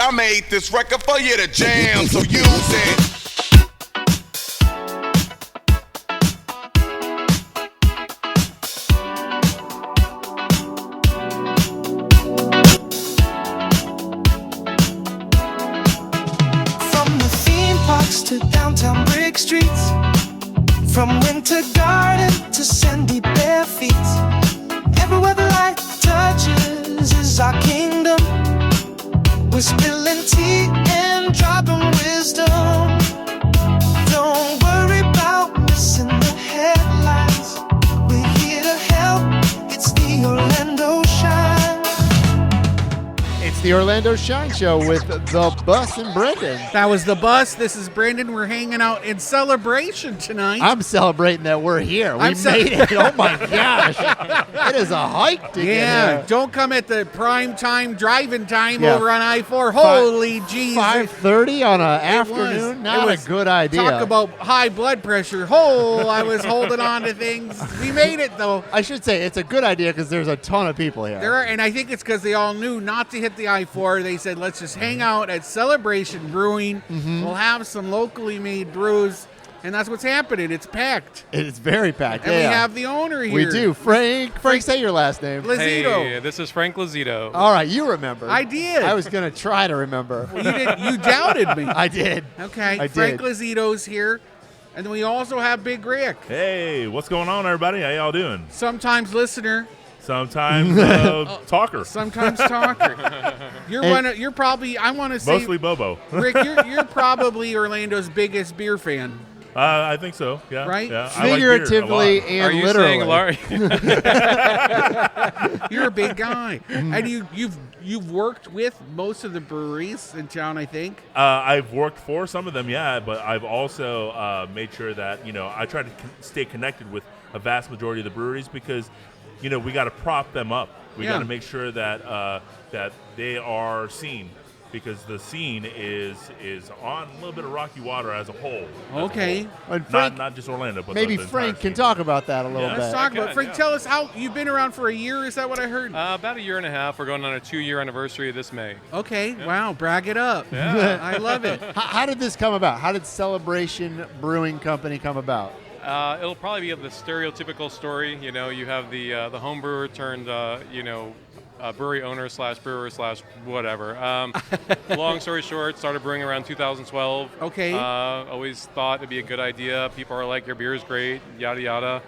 I made this record for you to jam, so use it. To downtown brick streets, from winter garden to sandy bare feet, everywhere the light touches is our kingdom. We're spilling tea and dropping wisdom. Don't worry about missing the headlines. We're here to help. It's the Orlando Shine. It's the Orlando Shine Show with the Bus and Brendan. That was the Bus. This is Brendan. We're hanging out in Celebration tonight. I'm celebrating that we're here. We made it. Oh my gosh. It is a hike to get here. Don't come at the prime time driving time over on I-4. Holy Jesus. 5:30 on an afternoon? Not a good idea. Talk about high blood pressure. I was holding on to things. We made it, though. I should say it's a good idea because there's a ton of people here. And I think it's because they all knew not to hit the I-4. They said, let's just hang out at Celebration Brewing. Mm-hmm. We'll have some locally made brews. And that's what's happening. It's packed. It's very packed. And we have the owner here. We do. Frank, say your last name. Lozito. Hey, this is Frank Lozito. All right, you remember. I did. I was going to try to remember. Well, you doubted me. I did. Okay. Frank Lozito's here. And then we also have Big Rick. Hey, what's going on, everybody? How y'all doing? Sometimes listener. Sometimes talker. Sometimes talker. You're probably, I want to say. Mostly Bobo. Rick, you're probably Orlando's biggest beer fan. I think so. Yeah. Right? Yeah. Figuratively like and Are you literally. saying Larry? You're a big guy, and you've worked with most of the breweries in town, I think. I've worked for some of them, yeah, but I've also made sure that I try to stay connected with a vast majority of the breweries because we got to prop them up. We got to make sure that that they are seen. Because the scene is on a little bit of rocky water as a whole. Okay. Not just Orlando, but maybe the Frank can scene. talk about that a little bit. Let's talk about Frank. Tell us how you've been around for a year. Is that what I heard? About a year and a half. We're going on a 2-year anniversary this May. Okay. Yeah. Wow. Brag it up. Yeah. I love it. How did this come about? How did Celebration Brewing Company come about? It'll probably be the stereotypical story. You have the home brewer turned brewery owner / brewer / whatever. Long story short, started brewing around 2012. Okay. Always thought it'd be a good idea. People are like, your beer is great, yada yada.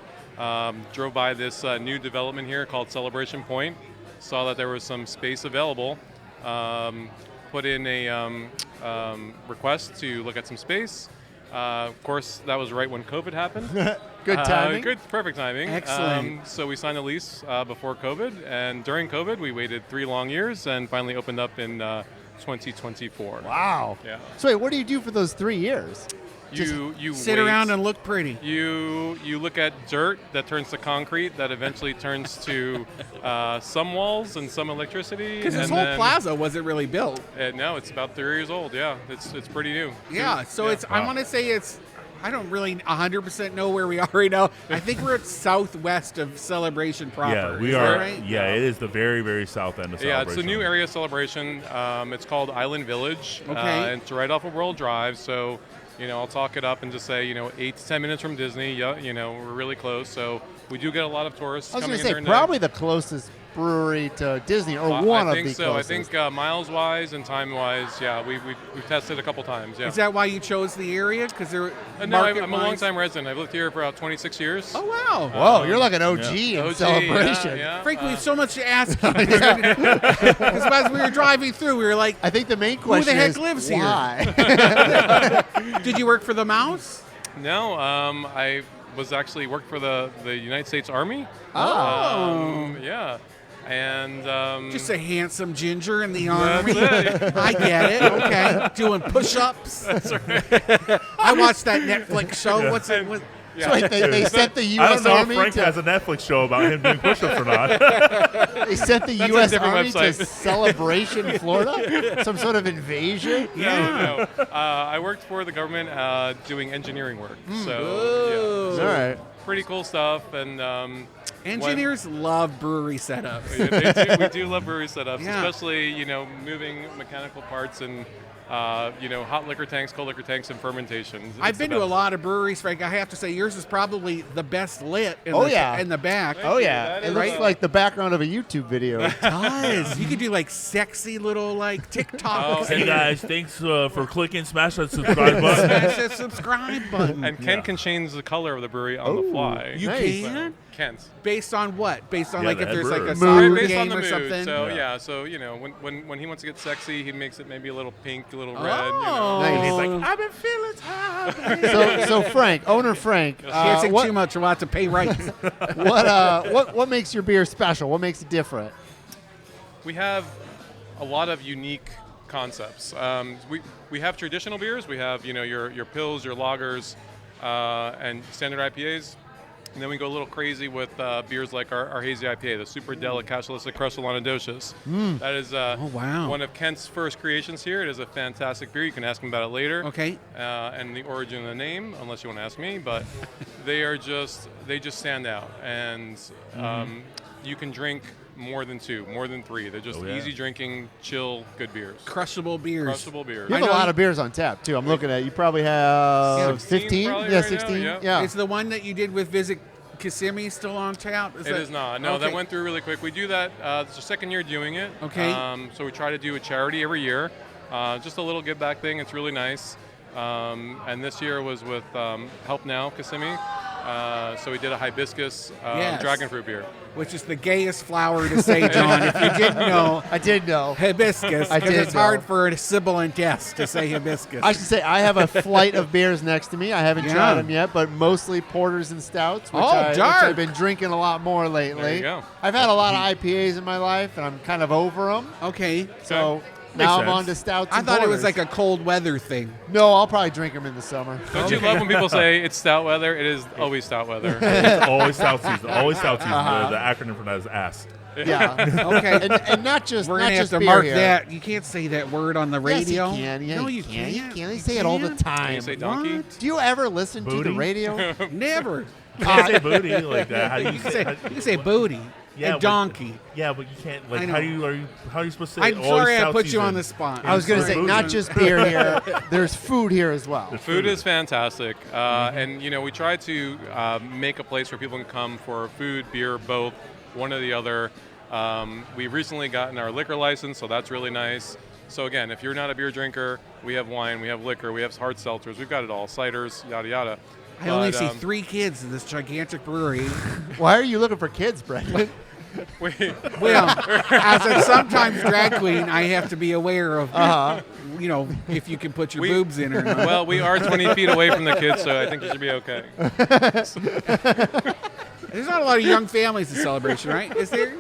Drove by this new development here called Celebration Point. Saw that there was some space available. Put in a request to look at some space. Of course, that was right when COVID happened. Good timing. Perfect timing. Excellent. So we signed a lease before COVID, and during COVID, we waited 3 long years and finally opened up in 2024. Wow. Yeah. So wait, what do you do for those 3 years? You sit wait. around and look pretty. You look at dirt that turns to concrete that eventually turns to some walls and some electricity. Because this whole plaza wasn't really built. No, it's about 3 years old. Yeah, it's pretty new. Yeah, so it's. Wow. I want to say it's. I don't really 100% know where we are right now. I think we're at southwest of Celebration proper. Yeah, we is are. That right? Yeah, it is the very, very south end of Celebration. Yeah, it's a new area of Celebration. It's called Island Village. Okay. And it's right off of World Drive. So, I'll talk it up and just say, 8 to 10 minutes from Disney. Yeah, we're really close. So we do get a lot of tourists coming in. I was going to say probably the closest brewery to Disney, or one of the closest. I think miles-wise and time-wise, yeah, we've tested a couple times. Yeah. Is that why you chose the area? Because No, I'm a long-time resident. I've lived here for about 26 years. Oh wow! Whoa, you're like an OG in Celebration. Yeah. Frank, we have so much to ask you. Because as we were driving through, we were like, I think the main question is, is who the heck lives why? Did you work for the Mouse? No, I was actually worked for the United States Army. Oh. Yeah. And just a handsome ginger in the army. That's it. I get it. Okay, doing push-ups. That's right. I watched that Netflix show. What's it? Yeah. So wait, they sent the U.S. I don't know Army if Frank to, has a Netflix show about him doing push-ups or not. They sent the U.S. Army to website. Celebration, Florida? Some sort of invasion? No. I worked for the government doing engineering work. So, All right. pretty cool stuff. And Engineers love brewery setups. We do love brewery setups, Yeah. especially moving mechanical parts and hot liquor tanks, cold liquor tanks, and fermentation. I've been to a lot of breweries, Frank. I have to say yours is probably the best lit in the back. Oh, yeah. That It is looks right. like the background of a YouTube video. It does. You could do like sexy little like TikToks. Hey guys, thanks for clicking. Smash that subscribe button. Smash that subscribe button. And Ken can change the color of the brewery on the fly. You Nice. can? Kent. Based on what? Based on Yeah, like the if head there's like brewer. a Mood. soccer Based game on the or mood. something? So when he wants to get sexy, he makes it maybe a little pink, a little red. Oh. Nice. He's like, I've been feeling tired. So Frank, owner Frank, Can't say what, too much. We're about to pay rights. what makes your beer special? What makes it different? We have a lot of unique concepts. We have traditional beers. We have your pils, your lagers, and standard IPAs. And then we go a little crazy with beers like our hazy IPA, the Super Delicatiousicrustalonidocious. That is wow. one of Kent's first creations here. It is a fantastic beer. You can ask him about it later. Okay. And the origin of the name, unless you want to ask me. But they just stand out. And you can drink more than 2, more than 3. They're just easy drinking, chill, good beers. Crushable beers. Crushable beers. You have a lot of beers on tap too. I'm looking at. You probably have 16 15. probably Yeah, right now, 16. yeah. Yeah. Is the one that you did with Visit Kissimmee still on tap? It is not. No, Okay. that went through really quick. We do that. It's our second year doing it. Okay. So we try to do a charity every year. Just a little give back thing. It's really nice. And this year was with Help Now Kissimmee. So we did a hibiscus Yes. dragon fruit beer. Which is the gayest flower to say, John. If you didn't know, I did know. hibiscus. I Because did it's hard know. for a sibilant S to say hibiscus. I should say I have a flight of beers next to me. I haven't Yeah. tried them yet, but mostly porters and stouts, which, Oh, which dark. I've been drinking a lot more lately. There you go. I've had a lot of IPAs in my life, and I'm kind of over them. Okay. So now I'm sense. on to stouts. I and thought it was porters. like a cold weather thing. No, I'll probably drink them in the summer. Don't you love when people say it's stout weather? It is always stout weather. It's always South Season. Always South Season. The acronym for that is ASS. Yeah. Okay. and not just We're not going to have just to beer mark here. that. You can't say that word on the radio. Yes, you can. Yeah, no, you you can't. can't. You can. They say it all the Can time. you say donkey? What? Do you ever listen to Booty? the radio? Never. Can't say booty like that. How do you You can say? say, you can say booty Yeah, and but- donkey. Yeah, but you can't. I Like, know. how are you supposed to say? I'm always sorry I South put you Season? on the spot. I was going to say Booty. not just beer here. There's food here as well. Food is fantastic, and we try to make a place where people can come for food, beer, both, one or the other. We've recently gotten our liquor license, so that's really nice. So again, if you're not a beer drinker, we have wine, we have liquor, we have hard seltzers, we've got it all, ciders, yada yada. I only But, see 3 kids in this gigantic brewery. Why are you looking for kids, Brendan? Well, as a sometimes drag queen, I have to be aware of, if you can put your boobs in or not. Well, we are 20 feet away from the kids, so I think you should be okay. There's not a lot of young families in Celebration, right? Is there?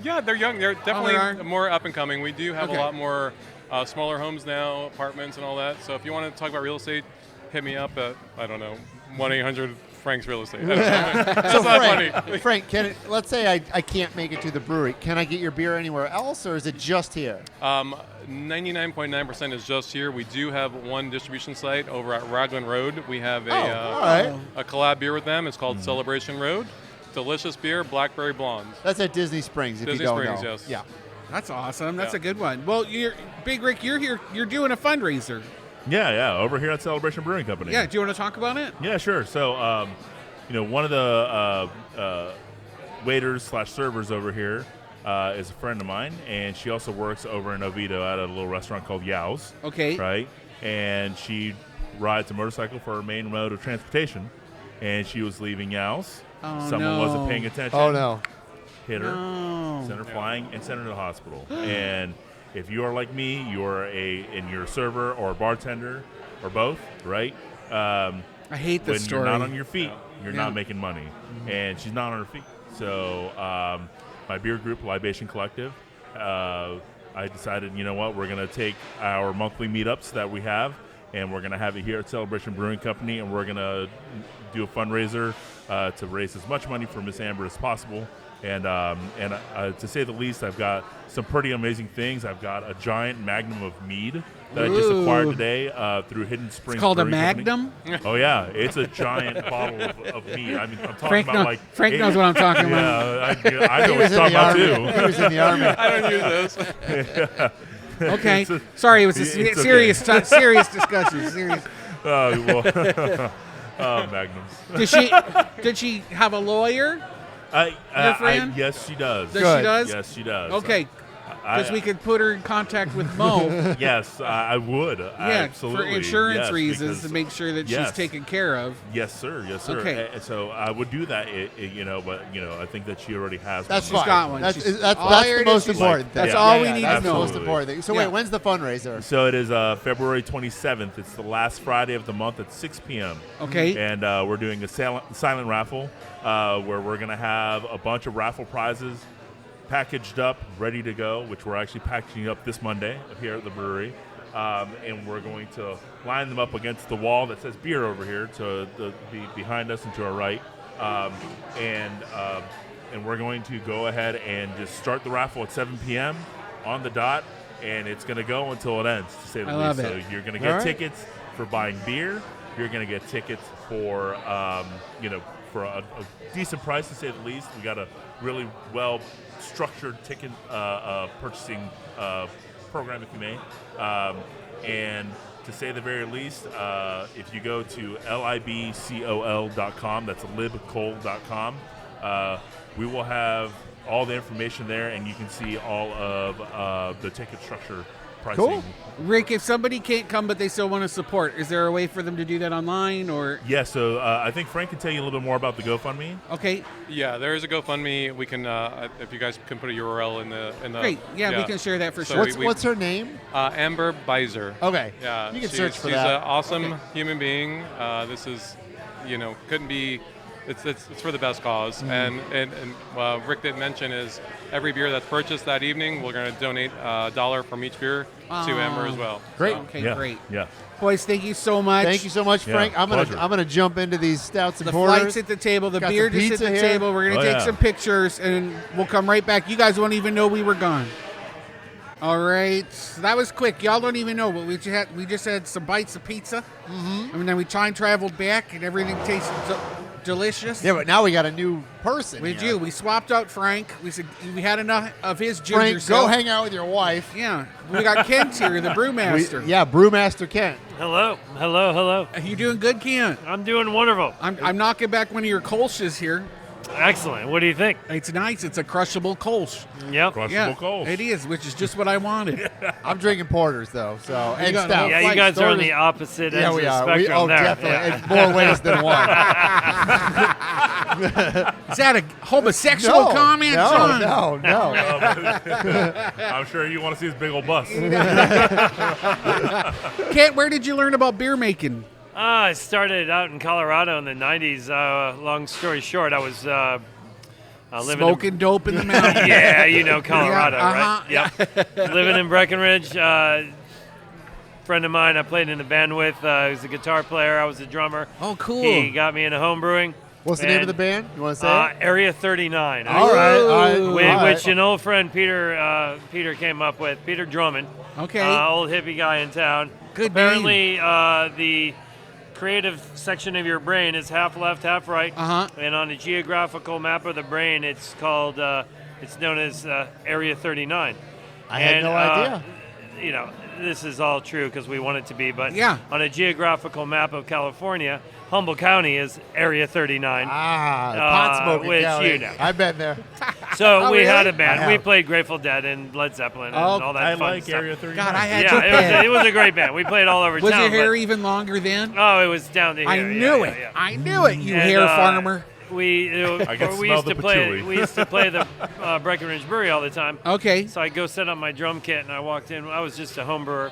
Yeah, they're young. They're definitely are? more up and coming. We do have Okay. a lot more smaller homes now, apartments and all that. So if you want to talk about real estate, hit me up at, 1-800 Frank's Real Estate. That's So not funny. Frank, let's say I can't make it to the brewery. Can I get your beer anywhere else, or is it just here? 99.9% is just here. We do have one distribution site over at Raglan Road. We have all right. a collab beer with them. It's called Celebration Road. Delicious beer, blackberry blonde. That's at Disney Springs, if Disney you don't Springs, know. yes. Yeah. That's awesome. That's Yeah. a good one. Well, Big Rick, you're here. You're doing a fundraiser. Yeah, over here at Celebration Brewing Company. Yeah. Do you want to talk about it? Yeah, sure. So, one of the waiters/servers over here is a friend of mine, and she also works over in Oviedo at a little restaurant called Yow's. Okay. Right? And she rides a motorcycle for her main mode of transportation, and she was leaving Yow's. Oh, Someone no. wasn't paying attention. Oh no. Hit her, No. sent her flying, and sent her to the hospital. And if you are like me, you're a server or a bartender or both, right? I hate this When story. you're not on your feet, you're Yeah. not making money. And she's not on her feet. So my beer group, Libation Collective, I decided, you know what, we're going to take our monthly meetups that we have, and we're going to have it here at Celebration Brewing Company, and we're going to do a fundraiser to raise as much money for Miss Amber as possible. And to say the least, I've got some pretty amazing things. I've got a giant magnum of mead that I just acquired today through Hidden Springs. It's called Brewing a Magnum? Company. Oh, yeah. It's a giant bottle of mead. I mean, I'm talking Frank, about like... Frank knows what I'm talking about. Yeah, I know what he's talking about, too. He was in the Army. I don't use this. Okay. Sorry, it was a serious discussion. Serious. Magnums. Did she have a lawyer? Your friend? Yes, she does. She does? Yes, she does. Okay. Because we could put her in contact with Mo. Yes, I would. Absolutely. For insurance reasons because, to make sure that she's taken care of. Yes, sir. Yes, sir. Okay. So I would do that, but I think that she already has That's one. She's got one. That's She's- the most important thing. That's all we need to That's the know. most important thing. So wait, when's the fundraiser? So it is February 27th. It's the last Friday of the month at 6 p.m. Okay. And we're doing a silent raffle where we're going to have a bunch of raffle prizes packaged up, ready to go, which we're actually packaging up this Monday here at the brewery. And we're going to line them up against the wall that says beer over here to be behind us and to our right. And we're going to go ahead and just start the raffle at 7 p.m. on the dot, and it's going to go until it ends, to say the least. So you're going to get tickets for buying beer. You're going to get tickets for, for a decent price, to say the least. We got a really well-structured ticket purchasing program, if you may. And to say the very least, if you go to libcol.com, that's libcol.com, we will have all the information there, and you can see all of the ticket structure pricing. Cool. Rick, if somebody can't come but they still want to support, is there a way for them to do that online? Or Yeah, so I think Frank can tell you a little bit more about the GoFundMe. Okay. Yeah, there is a GoFundMe. We can, if you guys can put a URL in the. Great. Yeah, we can share that for So sure. What's her name? Amber Beiser. Okay. Yeah, You can search for she's that. an awesome human being. This is, couldn't be. It's for the best cause. And Rick didn't mention is every beer that's purchased that evening, we're going to donate $1 from each beer to Amber as well. Great. Okay, Yeah, great. Yeah. Boys, thank you so much. Thank you so much, Frank. Yeah, I'm gonna jump into these stouts and The porters. flight's at the table. The Got beer some just at pizza the here. table. We're going to take yeah. some pictures, and we'll come right back. You guys won't even know we were gone. All right. So that was quick. Y'all don't even know, but we just had some bites of pizza. Mm-hmm. And then we time traveled back, and everything tasted delicious. Yeah, but now we got a new person. We here. do. We swapped out Frank. We said we had enough of his ginger Frank, go self. hang out with your wife. Yeah. We got Kent here, the brewmaster. Brewmaster Kent. Hello. Hello. Are you doing good, Kent? I'm doing wonderful. I'm knocking back one of your Kolsch's here. Excellent. What do you think? It's nice. It's a crushable Kolsch. Yep. Crushable Coles. It is, which is just what I wanted. I'm drinking porters though, so and got stout. Yeah, you guys are on the opposite ends we of the are. spectrum there. Definitely. Yeah. It's more ways than one. Is that a homosexual comment, John? No. I'm sure you want to see his big old bus. Kent, where did you learn about beer making? I started out in Colorado in the 90s. Long story short, I was living Smoking dope in the mountains. Yeah, Colorado, Yeah, right? Yep. Living in Breckenridge. Friend of mine I played in a band with. He was a guitar player. I was a drummer. Oh, cool. He got me into home brewing. What's the name of the band? You want to say it? Area 39. All right. Which an old friend Peter came up with. Peter Drummond. Okay. Old hippie guy in town. Good Apparently, the creative section of your brain is half left, half right. Uh-huh. And on a geographical map of the brain, it's called, it's known as Area 39. I had no idea. This is all true because we want it to be, but Yeah. on a geographical map of California, Humboldt County is Area 39. Pot smoking which county. you know. I've been there. So Oh, we had really? a band. I We have. played Grateful Dead and Led Zeppelin and all that I fun like stuff. Area 39. God, I had Yeah, your band. it was a great band. We played all over Was town. your hair but- even longer then? Oh, it was down to here. I Yeah, knew yeah, it. yeah. I knew it, you And, hair farmer. We can we smell used the to play. patchouli. We used to play the Breckenridge Brewery all the time. Okay. So I go set up my drum kit, and I walked in. I was just a home brewer,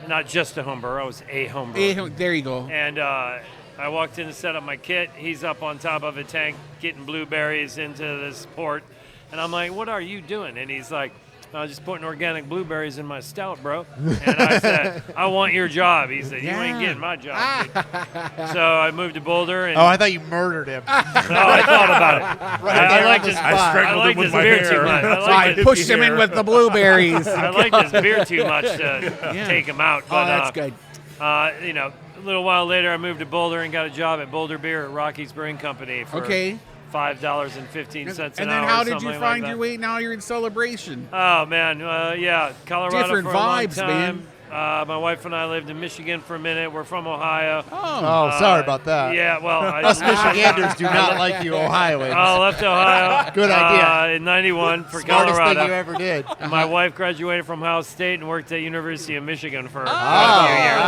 not just a home brewer. I was a home brewer. There you go. And I walked in to set up my kit. He's up on top of a tank getting blueberries into this port. And I'm like, what are you doing? And he's like, just putting organic blueberries in my stout, bro. And I said, I want your job. He said, you ain't getting my job. So I moved to Boulder. And I thought you murdered him. No, I thought about it. I liked his, I strangled him with my beer hair. too much. I pushed him in with the blueberries. I liked his beer too much to take him out. But, that's good. You know, a little while later, I moved to Boulder and got a job at Boulder Beer at Rocky's Brewing Company for $5.15 an hour. And then how did you something find like your way? Now you're in Celebration. Oh, man. Yeah, Colorado Different for a long vibes, time. man. My wife and I lived in Michigan for a minute. We're from Ohio. Oh, sorry about that. Yeah, well, Us Michiganders do not like you Ohioans. I left Ohio. Good idea. In '91 for Smartest Colorado. thing you ever did. My wife graduated from Ohio State and worked at University of Michigan for a few years.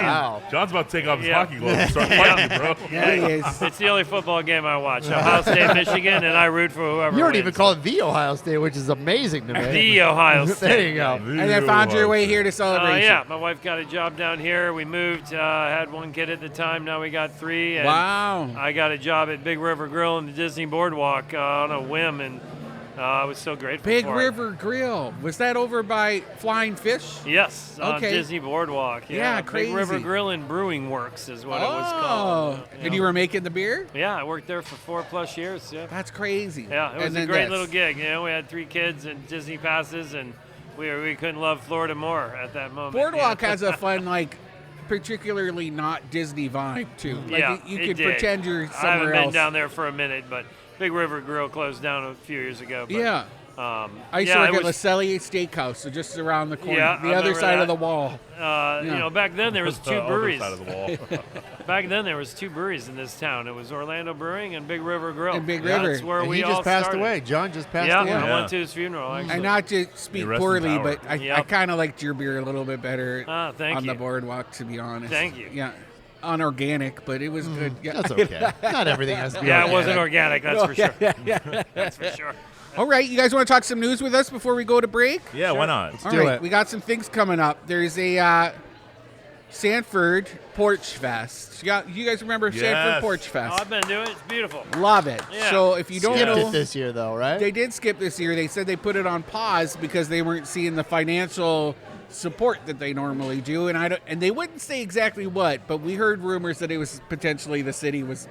Wow. John's about to take off his Yeah. hockey gloves and start fighting you, bro. Yeah, he is. It's the only football game I watch. Ohio State, Michigan, and I root for whoever You don't wins. even call it the Ohio State, which is amazing to me. The Ohio State. There you go. And then found your way here to Celebration. Yeah, my wife got a job down here. We moved. Had one kid at the time. Now we got 3. And Wow. I got a job at Big River Grill in the Disney Boardwalk on a whim, and I was so grateful Big for it. River Grill. Was that over by Flying Fish? Yes, on Okay. Disney Boardwalk. Yeah, Big River crazy. Grill and Brewing Works is what it was called. And you were making the beer? Yeah, I worked there for 4+ years. Yeah. That's crazy. Yeah, it was And a then great this. little gig. You know, we had 3 kids and Disney passes, and we couldn't love Florida more at that moment. Boardwalk Yeah. has a fun, particularly not Disney vibe too. Yeah, you it could did. pretend you're I haven't somewhere been else. down there for a minute, but Big River Grill closed down a few years ago. But, Yeah. I used yeah, to work it at was- Le Cellier Steakhouse, so just around the corner, Yeah, the I other remember side that. of the wall. You know, back then there was 2 Other breweries. side of the wall. Back then there was 2 breweries in this town. It was Orlando Brewing and Big River Grill. And Big That's River. where And we he all just passed started. away. John just passed Yeah, away. I Yeah. went to his funeral. Actually. And not to speak rest in poorly, power. but I Yep. kind of liked your beer a little bit better Thank on you. the boardwalk, to be honest. Thank you. Yeah, unorganic, but it was good. Yeah. That's okay. Not everything has to be Yeah, it organic. wasn't organic. That's for sure. That's for sure. All right, you guys want to talk some news with us before we go to break? Yeah, why not? All do right, it. we got some things coming up. There's a Sanford Porchfest. You guys remember Yes. Sanford Oh, Porchfest? I've been doing it. It's beautiful. Love it. Yeah. So if you don't Skipped know, it this year, though, right? they did skip this year. They said they put it on pause because they weren't seeing the financial support that they normally do, and they wouldn't say exactly what, but we heard rumors that it was potentially the city was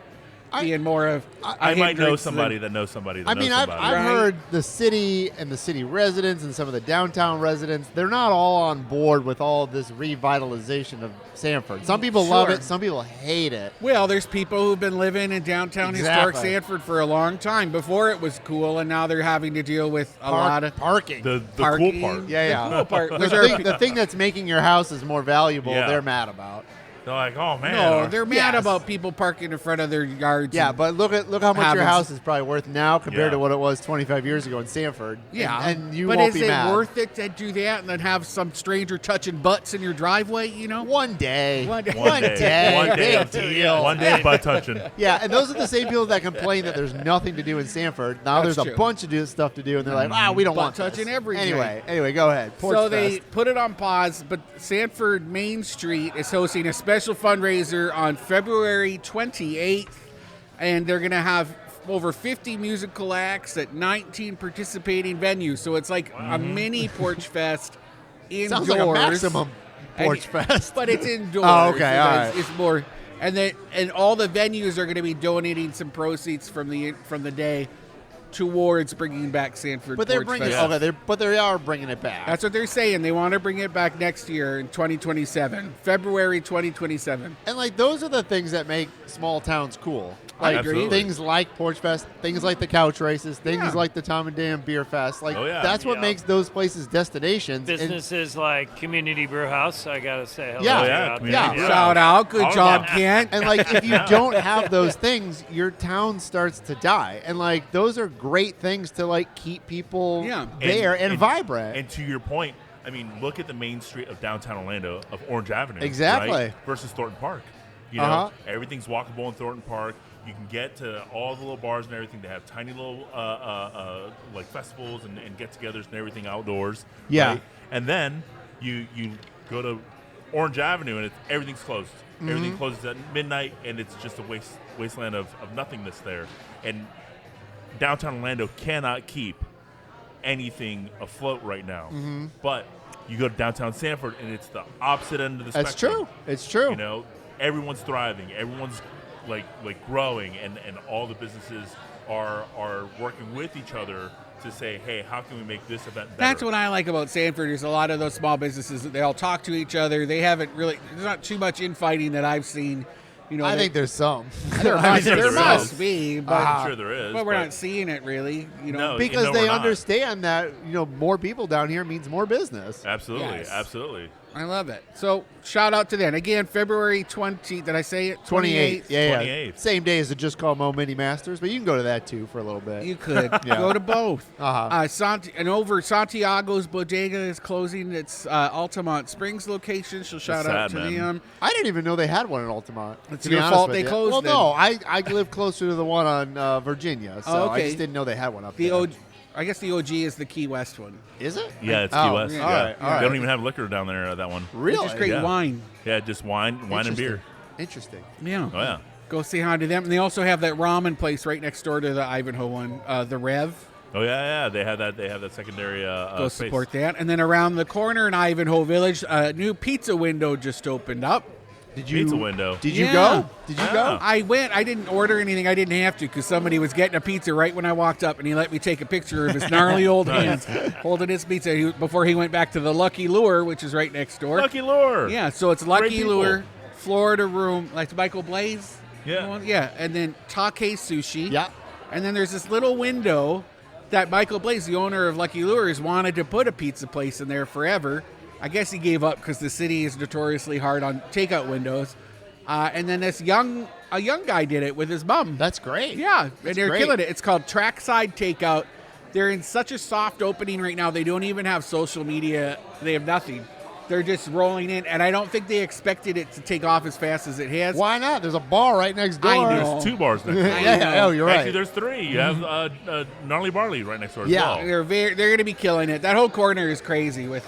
being more of. I might know somebody that knows somebody that I knows mean, I've somebody. Right. heard the city and the city residents and some of the downtown residents, they're not all on board with all this revitalization of Sanford. Some people love Sure. it, some people hate it. Well, there's people who've been living in downtown historic Exactly. Sanford for a long time before it was cool, and now they're having to deal with a lot of parking. The parking. cool part. Yeah. The cool part. The Was there thing, the thing that's making your house is more valuable, Yeah. they're mad about. They're like, oh man. no, they're mad Yes. about people parking in front of their yards. Yeah, and- but look how much your Happens. house is probably worth now compared Yeah. to what it was 25 years ago in Sanford. yeah, and you but won't is be it mad. worth it to do that and then have some stranger touching butts in your driveway? You know, One day. One day. One day. One day. Big deal. One day butt touching. Yeah, and those are the same people that complain that there's nothing to do in Sanford. Now That's there's a true. bunch of stuff to do, and they're like, we don't Butt want this. touching everything. Anyway, go ahead. so Porchfest. they put it on pause, but Sanford Main Street is hosting a special fundraiser on February 28th, and they're going to have over 50 musical acts at 19 participating venues. So it's like a mini Porch Fest indoors. Sounds like a maximum And- Porch Fest. But it's indoors. Oh, okay, so all it's- right. It's more, and all the venues are going to be donating some proceeds from the day towards bringing back Sanford. But they're Porch bringing Fest. they are bringing it back. That's what they're saying. They want to bring it back next year in 2027, February 2027. And like those are the things that make small towns cool. I Like agree. things like Porch Fest, things like the couch races, things Yeah. like the Tom and Dan Beer Fest. Like Oh, yeah. that's what Yeah. makes those places destinations. And- Businesses like Community Brew House, I gotta say hello Yeah. to Oh, yeah, out there. Community Brew Shout out. Good All job, about- Kent. And like if you don't have those things, your town starts to die. And like those are great things to like keep people Yeah. there and vibrant. And to your point, I mean, look at the main street of downtown Orlando, of Orange Avenue. Exactly. Right? Versus Thornton Park. You know, Uh-huh. everything's walkable in Thornton Park. You can get to all the little bars and everything. They have tiny little like festivals and get-togethers and everything outdoors. Yeah. Right? And then you go to Orange Avenue and everything's closed. Mm-hmm. Everything closes at midnight, and it's just a wasteland of nothingness there. And downtown Orlando cannot keep anything afloat right now. But you go to downtown Sanford, and it's the opposite end of the spectrum. That's true. It's true. You know, everyone's thriving. Everyone's like growing, and all the businesses are working with each other to say, hey, how can we make this event better? That's what I like about Sanford. Is a lot of those small businesses, they all talk to each other. They haven't really. There's not too much infighting that I've seen. You know, I think there's some. there there must is. be, but I'm sure there is. but we're not seeing it really. You know, No, Because we're they not. understand that, more people down here means more business. Absolutely, Yes. absolutely. I love it. So shout out to them again. February 20. Did I say it? 28th. Yeah. 28th. Same day as the Just Call Mo Mini Masters, but you can go to that too for a little bit. You could Yeah. go to both. Uh-huh. And over Santiago's Bodega is closing its Altamont Springs location. So shout out to sad, man. them. I didn't even know they had one in Altamont. It's to be your honest fault with they you. closed Well, then. no, I live closer to the one on Virginia, so Oh, I okay. just didn't know they had one up The there. OG, I guess the OG is the Key West one. Is it? Yeah, it's Oh, Key West. yeah. Yeah. All right, all right. They don't even have liquor down there at that one. Really? Which is great Yeah. wine. Yeah, just wine and beer. Interesting. Yeah. Oh yeah. Go say hi to them. And they also have that ramen place right next door to the Ivanhoe one, the Rev. Oh yeah. They have that secondary. Go space. support that. And then around the corner in Ivanhoe Village, a new pizza window just opened up. Did you Pizza window. Did you Yeah. go? Did you Yeah. go? I went. I didn't order anything. I didn't have to because somebody was getting a pizza right when I walked up, and he let me take a picture of his gnarly old hands holding his pizza before he went back to the Lucky Lure, which is right next door. Lucky Lure. Yeah, so it's Lucky people. Lure, Florida Room, like Michael Blaze. Yeah. Yeah, and then Take Sushi. Yeah. And then there's this little window that Michael Blaze, the owner of Lucky Lures, wanted to put a pizza place in there forever. I guess he gave up because the city is notoriously hard on takeout windows. And then a young guy did it with his mom. That's great. Yeah, That's and they're great. killing it. It's called Trackside Takeout. They're in such a soft opening right now. They don't even have social media. They have nothing. They're just rolling in, and I don't think they expected it to take off as fast as it has. Why not? There's a bar right next door. I know. There's 2 bars next door. Yeah. Oh, you're right. Actually, there's 3. You have Gnarly Barley right next door as Yeah. well. They're going to be killing it. That whole corner is crazy with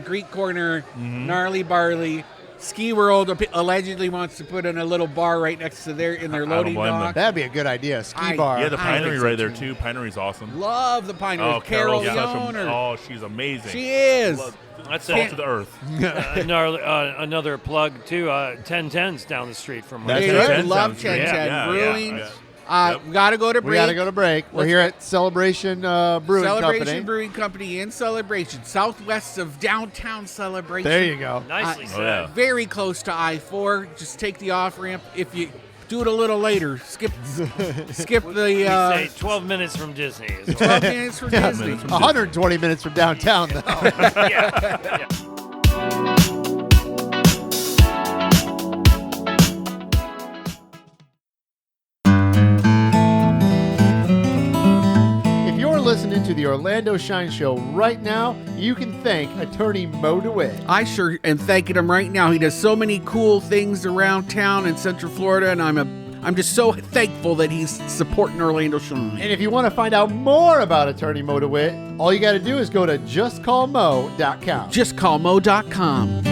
Greek Corner, Gnarly Barley. Ski World allegedly wants to put in a little bar right next to in their I don't loading blame them. dock. That'd be a good idea. Ski bar. Yeah, the I think Pinery so, right there too. too. Pinery's awesome. Love the Pine Oh, Ridge. Carol Carol's the such owner. oh, she's amazing. She is. That's Salt it. to the earth. Another plug too. 1010's down the street from That's us. They it. 10 love sounds 1010 great. Yeah, Brewing. yeah. We got to go to break. We got to go to break. We're here at Celebration Brewing Celebration Company. Brewing Company in Celebration, southwest of downtown Celebration. There you go. Nicely said. Oh, yeah. Very close to I-4. Just take the off ramp. If you do it a little later, skip the We say 12 minutes from Disney. Is 12 minutes for Disney. minutes from 120 minutes from downtown, though. yeah. If you're listening to the Orlando Shine Show right now, you can thank Attorney Mo DeWitt. I sure am thanking him right now. He does so many cool things around town in Central Florida, and I'm just so thankful that he's supporting Orlando Shine. And if you want to find out more about Attorney Mo DeWitt, all you got to do is go to justcallmo.com. JustCallMo.com.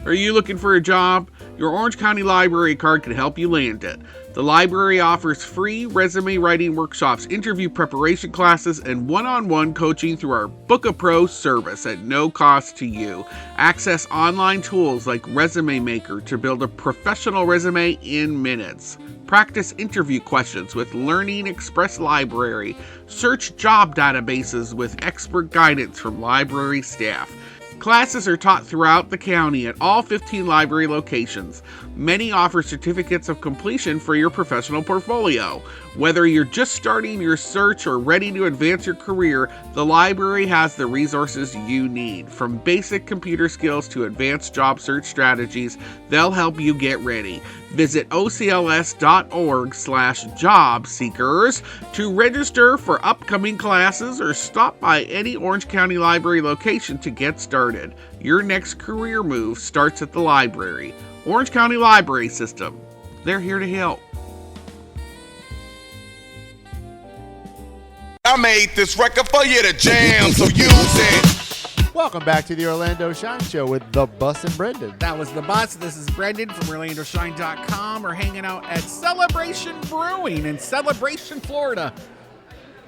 Are you looking for a job? Your Orange County Library card can help you land it. The library offers free resume writing workshops, interview preparation classes, and one-on-one coaching through our Book a Pro service at no cost to you. Access online tools like Resume Maker to build a professional resume in minutes. Practice interview questions with Learning Express Library. Search job databases with expert guidance from library staff. Classes are taught throughout the county at all 15 library locations. Many offer certificates of completion for your professional portfolio. Whether you're just starting your search or ready to advance your career, the library has the resources you need. From basic computer skills to advanced job search strategies, they'll help you get ready. Visit ocls.org/job seekers to register for upcoming classes or stop by any Orange County Library location to get started. Your next career move starts at the library. Orange County Library System. They're here to help. I made this record for you to jam, so use it. Welcome back to the Orlando Shine Show with the Bus and Brendan. That was the bus. This is Brendan from OrlandoShine.com. We're hanging out at Celebration Brewing in Celebration, Florida.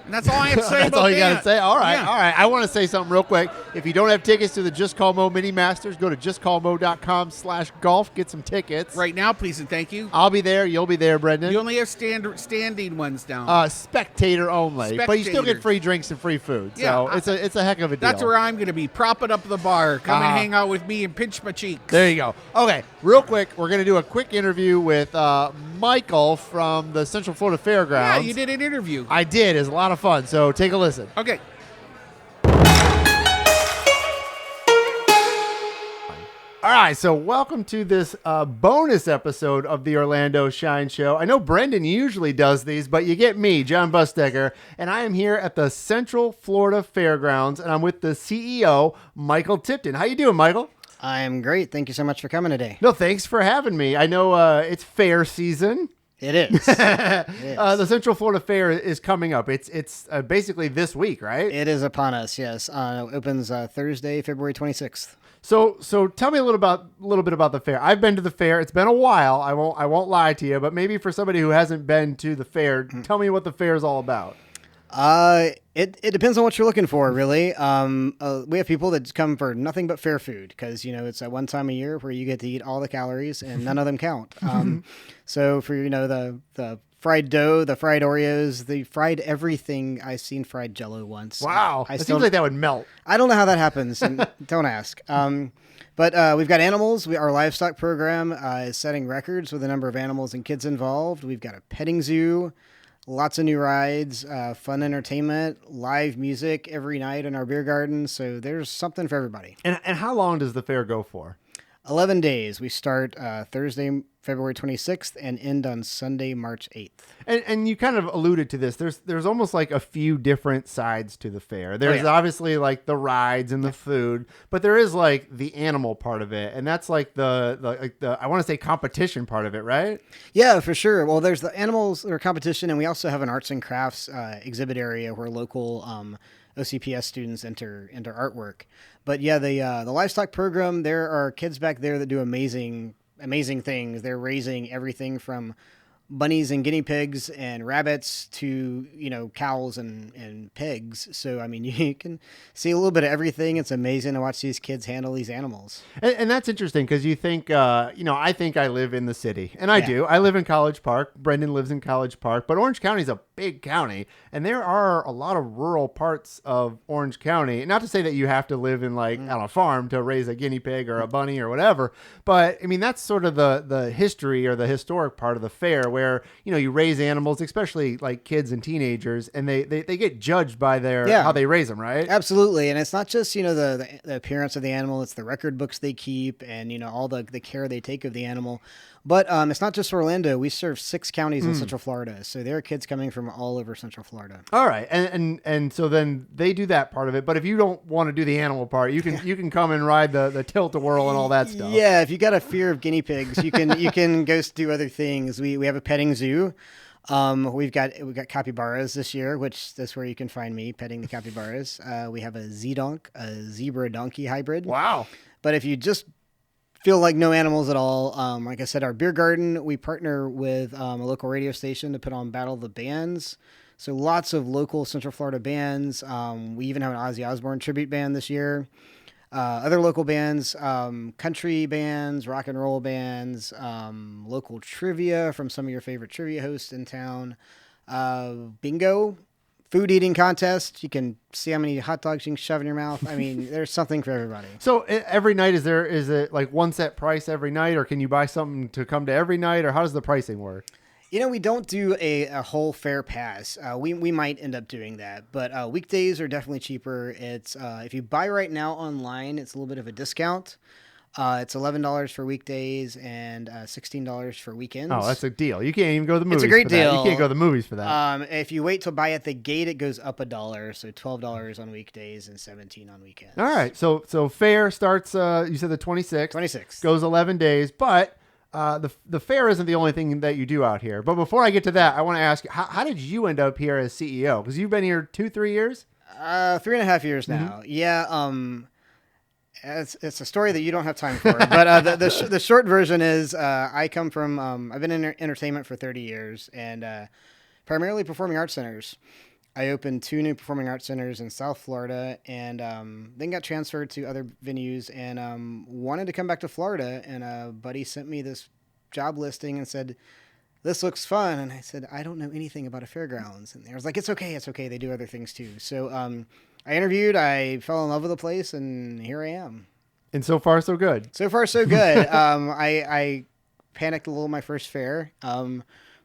And that's all I have to say That's about all you that. got to say? All right, Yeah. all right. I want to say something real quick. If you don't have tickets to the Just Call Mo Mini Masters, go to justcallmo.com/golf. Get some tickets. Right now, please and thank you. I'll be there. You'll be there, Brendan. You only have standing ones down. Spectator only. But you still get Spectator. free drinks and free food. Yeah, So it's a heck of a deal. That's where I'm going to be, propping up the bar. Come and Uh-huh. hang out with me and pinch my cheeks. There you go. Okay, real quick, we're going to do a quick interview with Michael from the Central Florida Yeah, Fairgrounds. you did an interview. I did. It's a lot of fun. So take a listen. Okay. All right, so welcome to this bonus episode of the Orlando Shine Show. I know Brendan usually does these, but you get me, John Bustecker, and I am here at the Central Florida Fairgrounds, and I'm with the CEO, Michael Tipton. How you doing, Michael? I'm great. Thank you so much for coming today. No, thanks for having me. I know it's fair season. It is. The Central Florida Fair is coming up. It's basically this week, right? It is upon us, yes. It opens Thursday, February 26th. So tell me a little bit about the fair. I've been to the fair. It's been a while. I won't lie to you, but maybe for somebody who hasn't been to the fair, tell me what the fair is all about. It depends on what you're looking for, really. We have people that come for nothing but fair food because, it's a one time a year where you get to eat all the calories and none of them count. So for, the fried dough, the fried Oreos, the fried everything. I've seen fried Jell-O once. Wow. It seems like that would melt. I don't know how that happens, and don't ask. But we've got animals. Our livestock program is setting records with the number of animals and kids involved. We've got a petting zoo, lots of new rides, fun entertainment, live music every night in our beer garden. So there's something for everybody. And how long does the fair go for? 11 days. We start Thursday, February 26th and end on Sunday, March 8th. And you kind of alluded to this. There's almost like a few different sides to the fair. There's obviously like the rides and the food, but there is like the animal part of it, and that's like the I want to say competition part of it, right? Yeah, for sure. Well, there's the animals or competition, and we also have an arts and crafts exhibit area where local OCPS students enter artwork. But yeah, the livestock program, there are kids back there that do amazing things. They're raising everything from bunnies and guinea pigs and rabbits to, cows and pigs. So, I mean, you can see a little bit of everything. It's amazing to watch these kids handle these animals. And that's interesting because you think, I think I live in the city, and I do. I live in College Park. Brendan lives in College Park, but Orange County is a big county, and there are a lot of rural parts of Orange County. Not to say that you have to live in on a farm to raise a guinea pig or a bunny or whatever, but I mean, that's sort of the history or the historic part of the fair where, you raise animals, especially like kids and teenagers, and they get judged by how they raise them, right? Absolutely. And it's not just, the appearance of the animal, it's the record books they keep and, all the care they take of the animal. But it's not just Orlando. We serve 6 counties in Central Florida. So there are kids coming from all over Central Florida. All right. And so then they do that part of it. But if you don't want to do the animal part, you can come and ride the tilt-a-whirl and all that stuff. Yeah, if you got a fear of guinea pigs, you can go do other things. We have a petting zoo. We've got capybaras this year, which that's where you can find me petting the capybaras. We have a Z-donk, a zebra donkey hybrid. Wow. But if you just feel like no animals at all, like I said, our beer garden, we partner with a local radio station to put on Battle of the Bands. So lots of local Central Florida bands. We even have an Ozzy Osbourne tribute band this year. Other local bands, country bands, rock and roll bands, local trivia from some of your favorite trivia hosts in town, bingo, food eating contest. You can see how many hot dogs you can shove in your mouth. I mean, there's something for everybody. So every night, is it like one set price every night, or can you buy something to come to every night, or how does the pricing work? We don't do a whole fair pass. We might end up doing that, but weekdays are definitely cheaper. It's if you buy right now online, it's a little bit of a discount. It's $11 for weekdays and $16 for weekends. Oh, that's a deal. You can't even go to the movies. It's a great for that. deal. You can't go to the movies for that. If you wait till buy at the gate, it goes up $1, so $12 on weekdays and $17 on weekends. All right. So fair starts. You said the 26th. 26th goes 11 days, but. The fair isn't the only thing that you do out here. But before I get to that, I want to ask, how did you end up here as CEO? Because you've been here 2-3 years? 3.5 years now. Mm-hmm. Yeah. It's a story that you don't have time for, but the short version is I come from I've been in entertainment for 30 years and primarily performing arts centers. I opened 2 new performing arts centers in South Florida and then got transferred to other venues and wanted to come back to Florida. And a buddy sent me this job listing and said, "This looks fun." And I said, "I don't know anything about a fairgrounds." And they was like, "It's okay. It's okay. They do other things too." So I interviewed, I fell in love with the place, and here I am. And so far, so good. So far, so good. I panicked a little my first fair.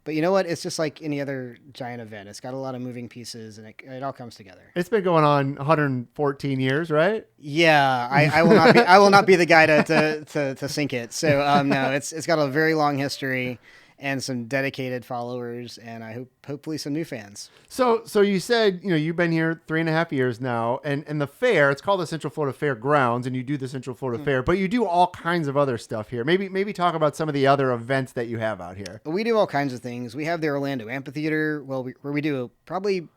But you know what? It's just like any other giant event. It's got a lot of moving pieces, and it all comes together. It's been going on 114 years, right? Yeah, I will not be. I will not be the guy to sink it. So no, it's got a very long history and some dedicated followers, and I hopefully some new fans. So you said you've been here 3.5 years now, and the fair, it's called the Central Florida Fairgrounds, and you do the Central Florida Fair, but you do all kinds of other stuff here. Maybe talk about some of the other events that you have out here. We do all kinds of things. We have the Orlando Amphitheater, where we do probably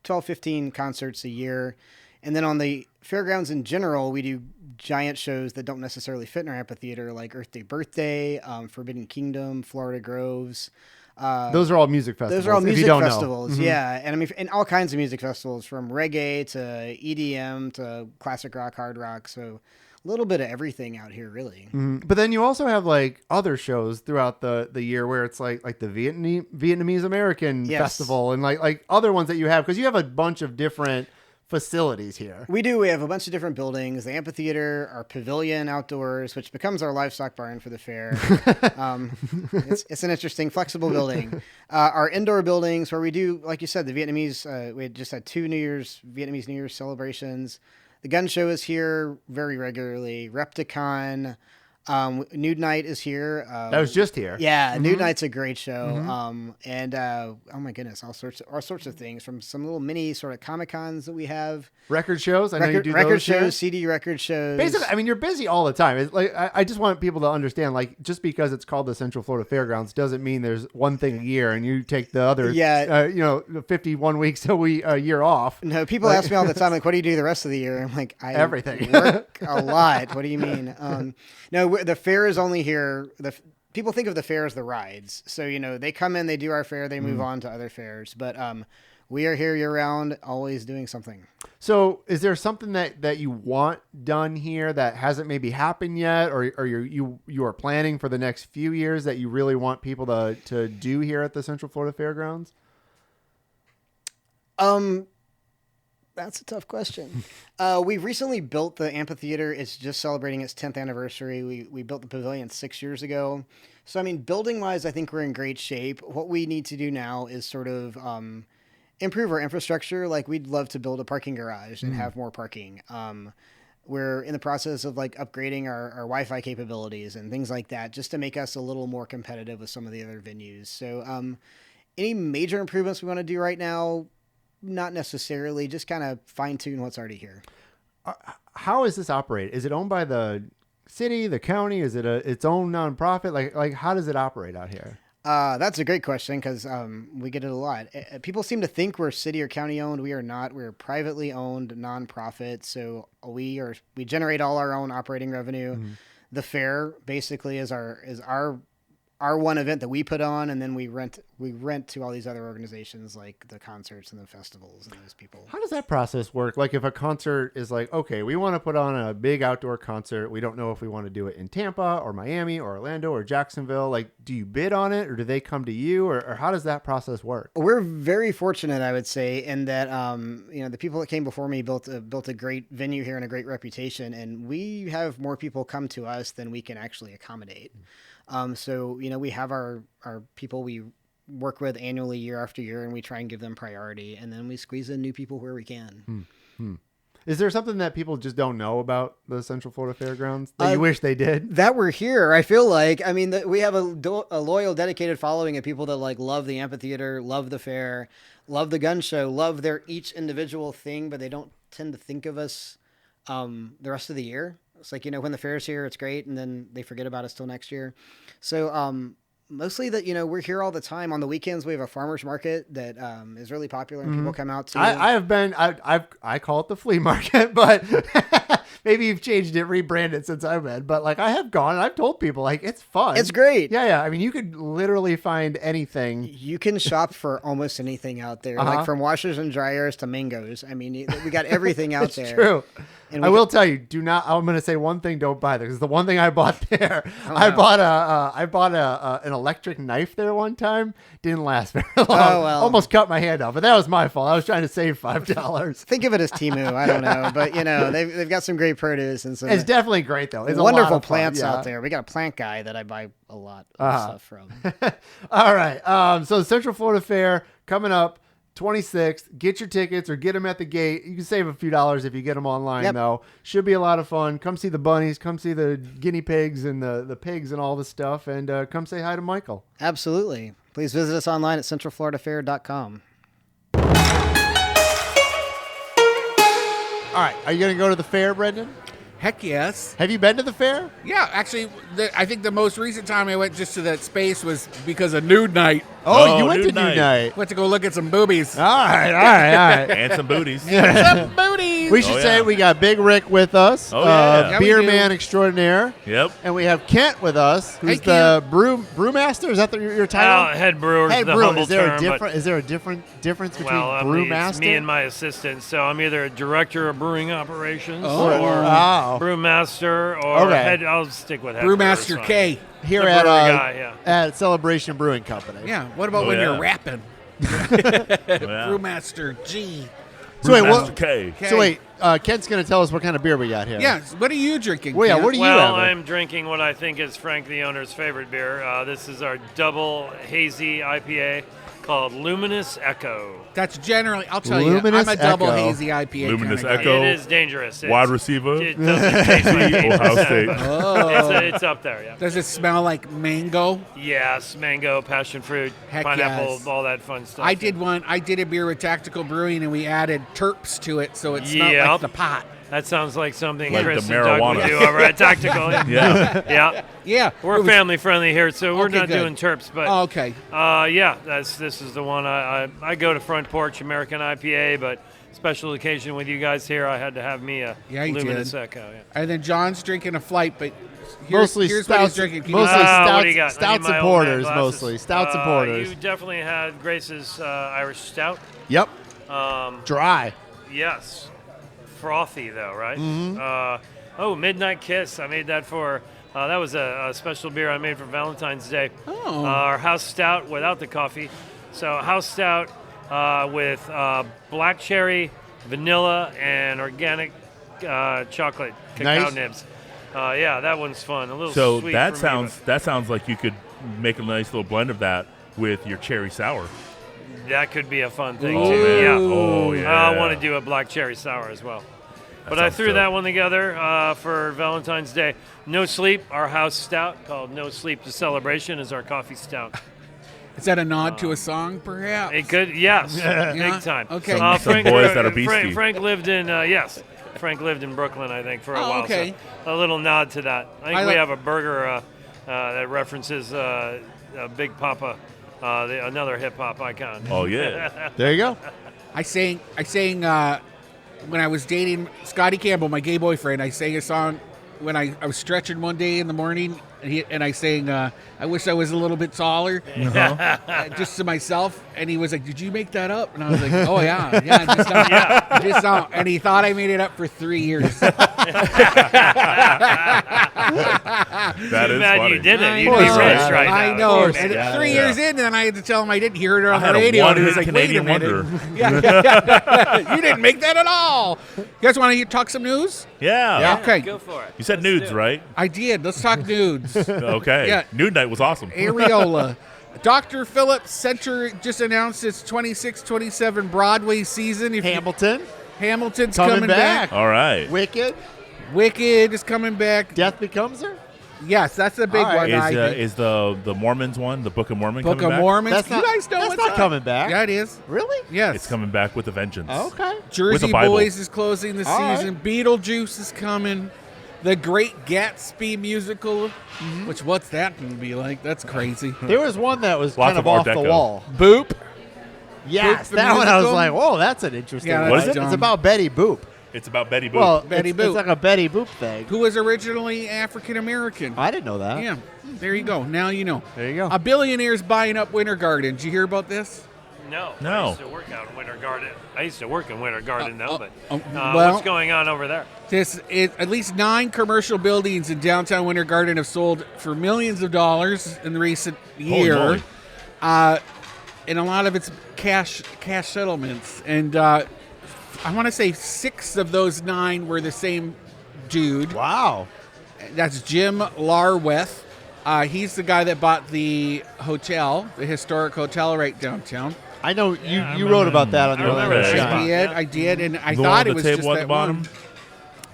12, 15 concerts a year. And then on the fairgrounds in general, we do giant shows that don't necessarily fit in our amphitheater, like Earth Day Birthday, Forbidden Kingdom, Florida Groves. Those are all music festivals. Those are all music festivals, mm-hmm. Yeah. And I mean, and all kinds of music festivals, from reggae to EDM to classic rock, hard rock. So a little bit of everything out here, really. Mm-hmm. But then you also have like other shows throughout the year where it's like the Vietnamese American Festival and like other ones that you have, because you have a bunch of different facilities here. We do. We have a bunch of different buildings. The amphitheater, our pavilion outdoors, which becomes our livestock barn for the fair. It's an interesting, flexible building. Our indoor buildings, where we do, like you said, the Vietnamese. We had just had 2 Vietnamese New Year's celebrations. The gun show is here very regularly. Repticon. Nude Night is here. That was just here. Yeah, mm-hmm. Nude Night's a great show. Mm-hmm. And oh my goodness, all sorts of things, from some little mini sort of Comic Cons that we have. Record shows. I know you do record those shows, here. CD record shows. Basically, I mean, you're busy all the time. It's like I just want people to understand, like, just because it's called the Central Florida Fairgrounds doesn't mean there's one thing a year and you take the other 51 weeks a year off. No, people ask me all the time, like, what do you do the rest of the year? I'm like, everything. Work a lot. What do you mean? No, the fair is only here. People think of the fair as the rides. So, they come in, they do our fair, they move on to other fairs. But we are here year round, always doing something. So is there something that you want done here that hasn't maybe happened yet, or you are planning for the next few years that you really want people to do here at the Central Florida Fairgrounds? That's a tough question. We recently built the amphitheater. It's just celebrating its 10th anniversary. We built the pavilion 6 years ago. So, I mean, building wise, I think we're in great shape. What we need to do now is sort of improve our infrastructure. Like, we'd love to build a parking garage and have more parking. We're in the process of upgrading our Wi-Fi capabilities and things like that, just to make us a little more competitive with some of the other venues. So, any major improvements we want to do right now? Not necessarily, just kind of fine tune what's already here. How is this operate? Is it owned by the city, the county? Is it its own nonprofit? Like how does it operate out here? That's a great question, because we get it a lot. People seem to think we're city or county owned. We are not. We're a privately owned nonprofit. So we generate all our own operating revenue. Mm-hmm. The fair basically is our one event that we put on, and then we rent to all these other organizations, like the concerts and the festivals and those people. How does that process work? Like, if a concert is like, okay, we want to put on a big outdoor concert, we don't know if we want to do it in Tampa or Miami or Orlando or Jacksonville. Like, do you bid on it, or do they come to you, or how does that process work? We're very fortunate, I would say, in that the people that came before me built a great venue here and a great reputation, and we have more people come to us than we can actually accommodate. So, we have our people we work with annually, year after year, and we try and give them priority, and then we squeeze in new people where we can. Is there something that people just don't know about the Central Florida Fairgrounds that you wish they did? That we're here, I feel like. I mean, we have a loyal, dedicated following of people that love the amphitheater, love the fair, love the gun show, love their each individual thing, but they don't tend to think of us the rest of the year. It's like, when the fair's here, it's great, and then they forget about us till next year. So mostly that, we're here all the time. On the weekends, we have a farmer's market that is really popular, and people come out to. I have been, I call it the flea market, but maybe you've changed it, rebranded since I've been, but like I have gone and I've told people like it's fun. It's great. Yeah. I mean, you could literally find anything. You can shop for almost anything out there, like from washers and dryers to mangoes. I mean, we got everything out there. True. And I will tell you, do not. I'm going to say one thing: don't buy there, because the one thing I bought there, I bought an electric knife there one time. Didn't last very long. Oh, well. Almost cut my hand off, but that was my fault. I was trying to save $5. Think of it as Temu. I don't know, but they've got some great produce and some. It's definitely great though. It's a lot wonderful of fun, plants yeah. out there. We got a plant guy that I buy a lot of stuff from. All right. So the Central Florida Fair coming up 26th. Get your tickets or get them at the gate. You can save a few dollars if you get them online, though. Should be a lot of fun. Come see the bunnies. Come see the guinea pigs and the pigs and all the stuff. And come say hi to Michael. Absolutely. Please visit us online at centralfloridafair.com. All right. Are you going to go to the fair, Brendan? Heck yes. Have you been to the fair? Yeah, actually, I think the most recent time I went just to that space was because of nude night. Oh, you went to nude night. Went to go look at some boobies. All right. And some booties. Some booties. We should say we got Big Rick with us, Oh, yeah. beer we do. man extraordinaire. Yep. And we have Kent with us, who's Hey, the brewmaster. Is that your title? Head brewer, Head the brewer. humble Is there term. is there a difference between Well, brewmaster? it's me and my assistant. So I'm either a director of brewing operations or Oh. brewmaster or Okay. head. I'll stick with head brewer, Brewmaster it's K. fine. here The at brewery guy, yeah. at Celebration Brewing Company. Yeah. What about Oh, when yeah. you're rapping? Yeah. Brewmaster G. So wait, Brewmaster K. Kent's going to tell us what kind of beer we got here. Yeah. What are you drinking? Well, yeah, Ken? what do you Well, have? I'm drinking what I think is Frank the owner's favorite beer. This is our double hazy IPA called Luminous Echo. That's generally, I'll tell you, Luminous I'm a double Echo. hazy IPA. Luminous kinda guy. Echo. It is dangerous. Wide receiver. It doesn't taste like Ohio 8%, State. but Oh. it's up there, yeah. Does it smell like mango? Yes, mango, passion fruit, Heck pineapple, yes. all that fun stuff. I did a beer with Tactical Brewing, and we added terps to it, so it smelled like Yep. the pot. That sounds like something Like Chris the and Doug would marijuana. do over at Tactical. Yeah. Yeah. Yeah, We're it was- family friendly here, so we're Okay, not good. doing terps. But Oh, okay. yeah, this is the one I go to Front Porch American IPA, but special occasion with you guys here, I had to have me a Yeah, you Luminous did. Echo. Yeah. And then John's drinking a flight, but here's Mostly what he's stouts, drinking. Can you- mostly what do you got? I need stouts my and old man porters, glasses. mostly stouts and porters. You definitely had Grace's Irish Stout. Yep, Um, dry. Yes. Frothy, though, right? Mm-hmm. Midnight Kiss. I made that for, that was a special beer I made for Valentine's Day. Oh. Our house stout without the coffee. So, house stout with black cherry, vanilla, and organic chocolate cacao Nice. nibs. Yeah, that one's fun. A little So sweet that for me, that sounds like you could make a nice little blend of that with your cherry sour. but that could be a fun thing, Oh, too. man. Yeah. Oh, yeah. I want to do a black cherry sour as well. But I sounds threw dope. that one together for Valentine's Day. No Sleep, our house stout called No Sleep to Celebration is our coffee stout. Is that a nod to a song, perhaps? It could, yes, Yeah. big time. Okay. Some boys that are beastie. Frank lived in, yes, Frank lived in Brooklyn, I think, for a Oh, while. okay. So a little nod to that. I think I we like- have a burger that references Big Papa, another hip hop icon. Oh yeah. There you go. I sang when I was dating Scotty Campbell, my gay boyfriend. I sang a song when I was stretching one day in the morning, and I sang, I wish I was a little bit taller, just to myself. And he was like, "Did you make that up?" And I was like, "Oh yeah, just now, just now." And he thought I made it up for 3 years. That is Bad funny. you did it. I You'd know. be rich right now. I Of know. course. And Yeah. 3 years in, and I had to tell him I didn't hear it on I had the a radio. And he was one-hit like, Canadian "Wait a minute." wonder. You didn't make that at all. You guys want to talk some news? Yeah. Okay. Go for it. You said Let's nudes, do it. right? I did. Let's talk nudes. Okay. Yeah. Nude night was awesome. Areola. Dr. Phillips Center just announced its 26-27 Broadway season. Hamilton's coming back. All right. Wicked. Wicked is coming back. Death Becomes Her. Yes, that's the big All right. one. I think. Is the Mormons one, the Book of Mormon, Book coming of back? Mormon. That's You not- guys know that's what's not up. coming back. Yeah, it is. Really? Yes. It's coming back with a vengeance. Okay. With Jersey a Bible. Boys is closing the All season. Beetlejuice is coming. The Great Gatsby musical, which what's that going to be like? That's crazy. There was one that was Lots kind of of Art off the Deco. wall. Boop. Yes, the that one I was musical? like, whoa, that's an interesting Yeah, one. that's It's dumb. about Betty Boop. It's about Betty Boop. Well, Betty it's Boop. like a Betty Boop thing. Who was originally African American. I didn't know that. Yeah, there you go. Now you know. There you go. A billionaire's buying up Winter Garden. Did you hear about this? No. No. I used to work out in Winter Garden. I used to work in Winter Garden, though, but well- what's going on over there? At least 9 commercial buildings in downtown Winter Garden have sold for millions of dollars in the recent year. moly. And a lot of it's cash settlements. And I want to say 6 of those 9 were the same dude. Wow. That's Jim Larweth. He's the guy that bought the hotel, the historic hotel right downtown. I know I you wrote about that on I the remember Orlando that. Shot. I did, and I The thought one it with was the just table at that the bottom? one.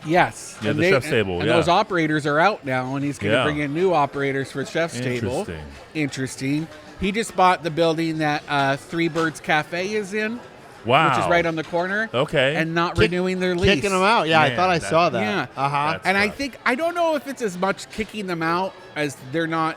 Yes. Yeah, And the chef's table, And yeah. those operators are out now, and he's going to Yeah. bring in new operators for chef's table. Interesting. He just bought the building that Three Birds Cafe is in, Wow. which is right on the corner. Okay. And not renewing their lease. Kicking them out. Yeah, I Man, thought I that- saw that. Yeah. Uh-huh. That's And I rough. think I don't know if it's as much kicking them out as they're not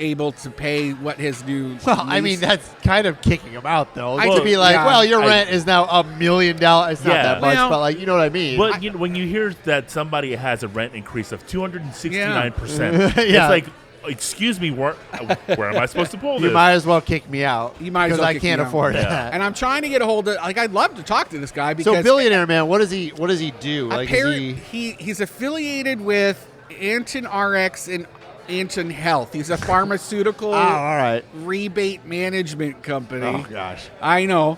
able to pay what his new. Well, I lease- mean, that's kind of kicking them out, though. I to do- be like, yeah. well, your I- rent is now $1 million. It's not Yeah. that much, Well- but like, you know what I mean? But you know, when you hear that somebody has a rent increase of 269%, Yeah. it's like, excuse me, where am I supposed to pull you this? might as well kick me out. You might as because well I kick can't me out. afford Yeah. that. And I'm trying to get a hold of. Like, I'd love to talk to this guy because So, billionaire man, what does he do? Like, is he's affiliated with Anton RX and Anton Health. He's a pharmaceutical Oh, all right. rebate management company. Oh gosh. I know.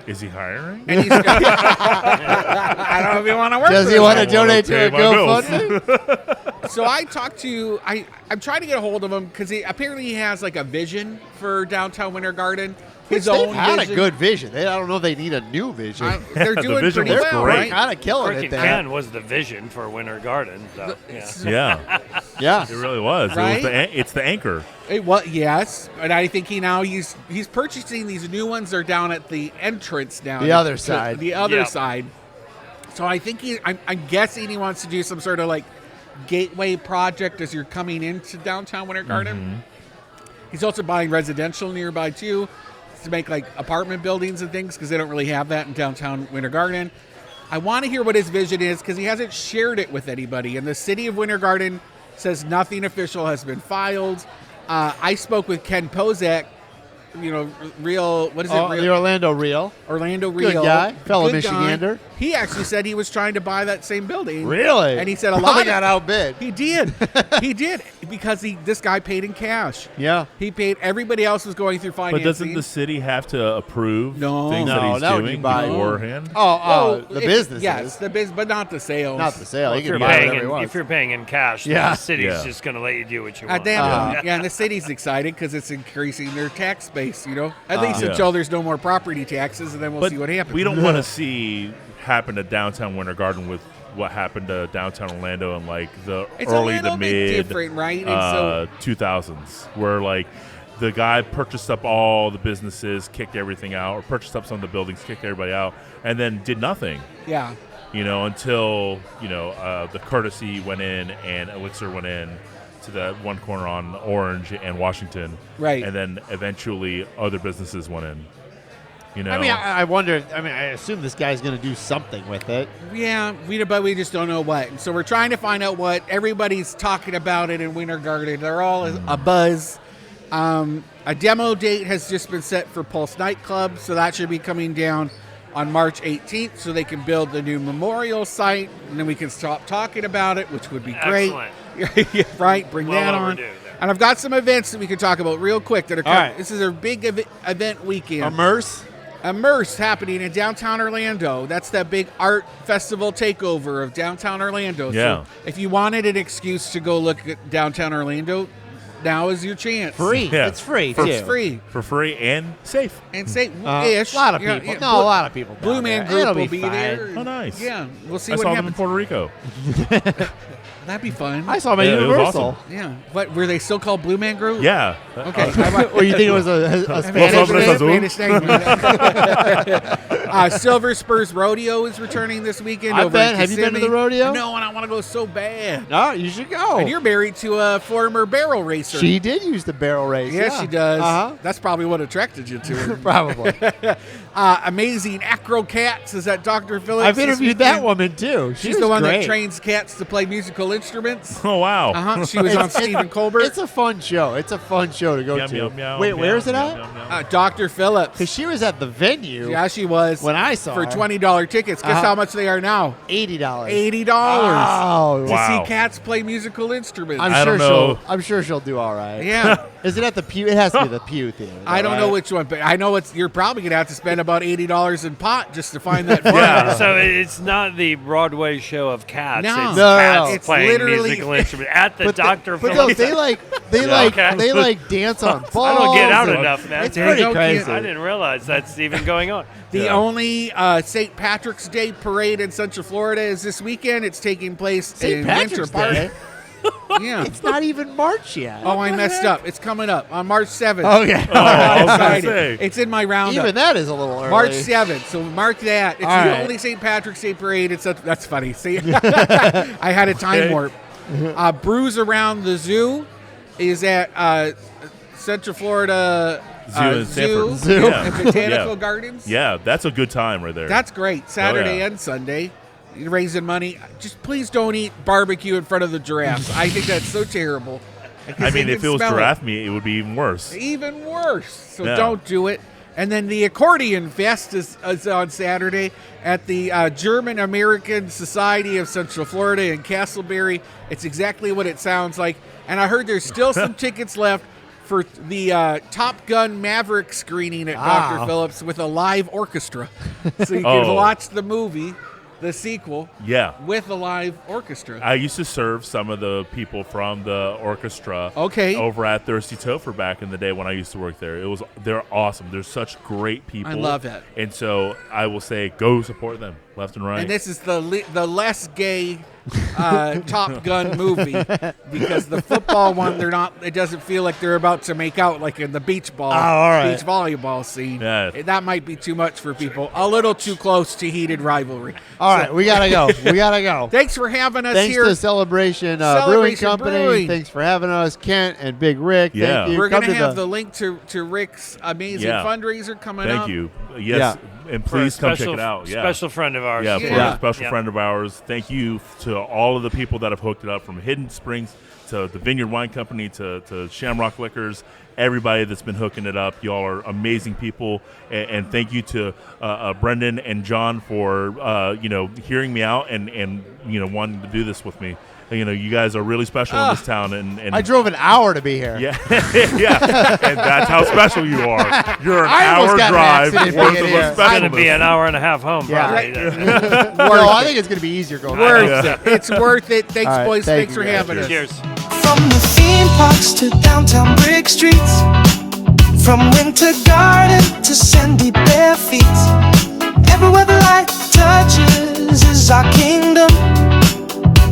Is he hiring? And he's I don't know if you want to work. Does for he him. want to I wanna donate to pay a my bills. GoFundMe? So I talked to I'm trying to get a hold of him because apparently he has like a vision for downtown Winter Garden. His They've own had vision. a good vision. I don't know if they need a new vision. They're The doing vision pretty was well, great. right? Kind of killing it Freaking there. Ken was the vision for Winter Garden. So, yeah. Yeah, Yeah. it really was. Right? It's the anchor. Well, yes, and I think he's purchasing these new ones. They're down at the entrance now. The other side. The other Yep. side. So I think I'm guessing he wants to do some sort of like gateway project as you're coming into downtown Winter Garden. He's also buying residential nearby too, to make like apartment buildings and things because they don't really have that in downtown Winter Garden. I want to hear what his vision is because he hasn't shared it with anybody. And the city of Winter Garden says nothing official has been filed. I spoke with Ken Pozak, real, what is it? Oh, Real, the Orlando Real. Orlando Good Real. guy, fellow Good guy. Michigander. He actually said he was trying to buy that same building. Really? And he said a Probably lot got outbid. He did. He did because this guy paid in cash. Yeah. He paid. Everybody else was going through financing. But doesn't the city have to approve No. things No, that he's that would be doing by- beforehand? The businesses. Yes, but not the sales. Not the sale. Well, You if, can you're buy paying whatever you want. if you're paying in cash, Yeah. the city's Yeah. just going to let you do what you At want. the end Uh-huh. of it. Yeah, and the city's excited because it's increasing their tax base, At least Yeah. until there's no more property taxes, and then we'll But see what happens. we don't want to see happen to downtown Winter Garden with what happened to downtown Orlando in like the It's a early little to bit mid different, right? And so 2000s, where like the guy purchased up all the businesses, kicked everything out, or purchased up some of the buildings, kicked everybody out, and then did nothing. yeah. Until the Courtesy went in and Elixir went in to that one corner on Orange and Washington, Right. and then eventually other businesses went in. I mean, I wonder. I mean, I assume this guy's going to do something with it. Yeah, but we just don't know what. And so we're trying to find out what everybody's talking about it in Winter Garden. They're all a buzz. A demo date has just been set for Pulse Nightclub, so that should be coming down on March 18th so they can build the new memorial site, and then we can stop talking about it, which would be great. Excellent. Yeah, right, bring Well that on. overdue there. And I've got some events that we can talk about real quick that are coming. right. This is a big event weekend. Immerse. Immerse happening in downtown Orlando. That's that big art festival takeover of downtown Orlando. Yeah. So if you wanted an excuse to go look at downtown Orlando, now is your chance. Free. Yeah. It's free, It's too. free. for free and safe. And say A ish. lot of Yeah, people. yeah. No, a lot of people. down Blue Man there. Group It'll will be fine. there. Oh, nice. Yeah, we'll see I what saw them in happens. Puerto Rico. That'd be fun. I saw them at Yeah, it was Universal. awesome. Yeah. What were they still called Blue Man Group? Yeah. Okay. Or you think it was a Spanish Spanish Silver Spurs Rodeo is returning this weekend. Have over in you been to Kissimmee. the rodeo? No, and I want to go so bad. No, you should go. And you're married to a former barrel racer. She did use the barrel race. Yes, yeah. she does. Uh-huh. That's probably what attracted you to her. Probably. Amazing Acro Cats is at Dr. Phillips. I've interviewed that woman too. She's the one that trains cats to play musical instruments. Oh, wow. She was on Stephen Colbert. It's a fun show. It's a fun show to go Meow, to. meow, meow, Wait, meow, where is it meow, at? meow, meow. Dr. Phillips. Because she was at the venue. Yeah, she was. When I saw for her. $20 tickets. Guess how much they are now? $80. $80 Oh, to wow. see cats play musical instruments. I don't know. I'm sure she'll do all right. Yeah. Is it at the Pew? It has to be the Pew Theater. I don't know right? which one, but I know you're probably gonna have to spend about $80 in pot just to find that. Yeah. So it's not the Broadway show of cats. No. It's No, cats it's playing literally- musical instruments at the Dr. But no, Phillips. they like dance on balls. I don't get out and- enough, man. It's pretty don't crazy. get- I didn't realize that's even going on. The only St. Patrick's Day parade in Central Florida is this weekend. It's taking place St. in Patrick's Winter Park. Day. Yeah. It's not even March yet. Oh, I messed up. It's coming up on March 7th. Okay. Oh, I was gonna Excited. say. It's in my roundup. Even that is a little early. March 7th, so mark that. It's All the right. only St. Patrick's Day parade. That's funny. See, I had a time Okay. warp. Brews Around the Zoo is at Central Florida Zoo in Sanford. Zoo. Yeah. and Botanical Yeah. Gardens. Yeah, that's a good time right there. That's great. Saturday yeah. and Sunday. You're raising money. Just please don't eat barbecue in front of the giraffes. I think that's so terrible. I mean, You if can it was smell giraffe meat, it would be even worse. Even worse. So Yeah. don't do it. And then the Accordion Fest is on Saturday at the German American Society of Central Florida in Castleberry. It's exactly what it sounds like. And I heard there's still some tickets left for the Top Gun Maverick screening at Dr. Phillips with a live orchestra. So you can Oh. watch the movie, the sequel, Yeah. with a live orchestra. I used to serve some of the people from the orchestra Okay. over at Thirsty Topher back in the day when I used to work there. They're awesome. They're such great people. I love it. And so I will say, go support them left and right. And this is the less gay Top Gun movie because the football one, it doesn't feel like they're about to make out like in the beach all right. volleyball scene. Yeah. That might be too much for people. A little too close to heated rivalry. All right, we gotta go. We gotta go. Thanks for having us Thanks here. to Celebration, Brewing Celebration Company. Brewing. Thanks for having us, Kent and Big Rick. Yeah. Thank you. We're Come going to to have the link to Rick's amazing Yeah. fundraiser coming up. Thank you. Yes. And please For a come check it out. Yeah. Special friend of ours. Yeah, for Yeah. a special friend of ours. Thank you to all of the people that have hooked it up, from Hidden Springs to the Vineyard Wine Company to Shamrock Liquors. Everybody that's been hooking it up, y'all are amazing people. And thank you to Brendan and John for hearing me out and wanting to do this with me. You guys are really special in this town, and I drove an hour to be here. yeah, yeah, and that's how special you are. You're an I almost hour got in an drive accident worth being of here. a It's going to specialness. be an hour and a half home, Yeah. probably. No, I think it's gonna be easier going. Worth back. it. It's worth it. Thanks, All right, boys. thank Thanks you, for guys. having us. Cheers. From the theme parks to downtown brick streets, from winter garden to sandy bare feet, everywhere the light touches is our kingdom.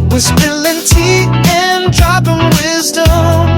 We're spilling tea and dropping wisdom.